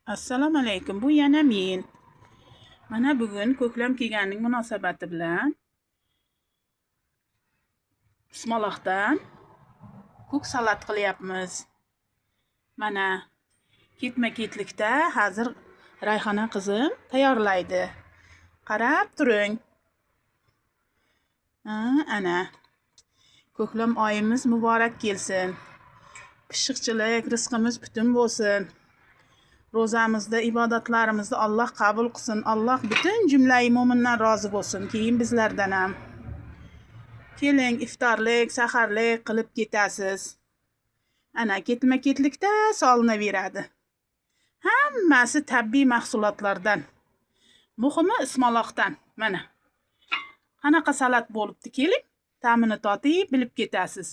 Assalomu alaykum. Bu yana men. Mana bugun ko'klam kelganining munosabati bilan ismaloqdan ko'k salat qilyapmiz. Mana ketma-ketlikda hozir Rayhona qizim tayyorlaydi. Qarab turing. Ana. Ko'klam oyimiz muborak kelsin. Pishiqchilik rizqimiz butun bo'lsin. Ro'zamizda ibodatlarimizni Alloh qabul qilsin. Alloh butun jumlai mo'mindan rozi bo'lsin. Keyin bizlardan ham. Keling, iftorlik, saharlik qilib ketasiz. Ana ketma-ketlikda solinaveradi. Hammasi tabiiy mahsulotlardan. Muhimi ismaloqdan. Mana. Qanaqa salat bo'libdi, keling. Ta'mini totib, bilib ketasiz.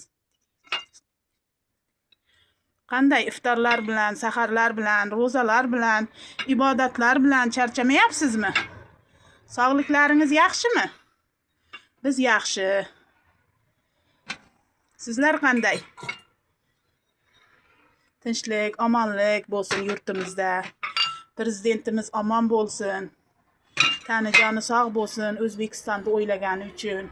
Qanday iftorlar bilan, saharlar bilan, ro'zalar bilan, ibodatlar bilan charchamayapsizmi? Sog'liklaringiz yaxshimi? Biz yaxshi. Sizlar qanday? Tinchlik, omonlik bo'lsin yurtimizda. Prezidentimiz omon bo'lsin. Tani joni sog' bo'lsin O'zbekistonni o'ylagani uchun.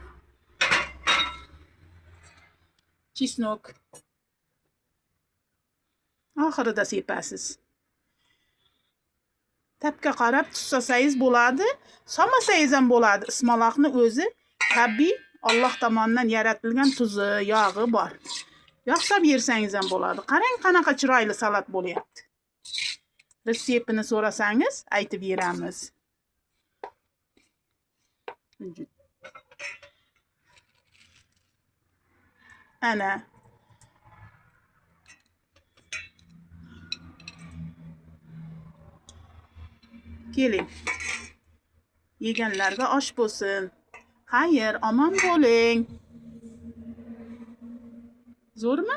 Chisnok. Oxirida sepasiz. Tapga qarab tuz solsangiz bo'ladi, solmasangiz ham bo'ladi. Ismaloqni o'zi tabiiy Alloh tomonidan yaratilgan tuzi, yog'i bor. Yoqsab yersangiz ham bo'ladi. Qarang qanaqa chiroyli salat bo'lyapti. Retseptini so'rasangiz aytib beramiz. Ana. Keling. Yeganlarga osh bo'lsin. Xayr, omon bo'ling. Zo'rmi?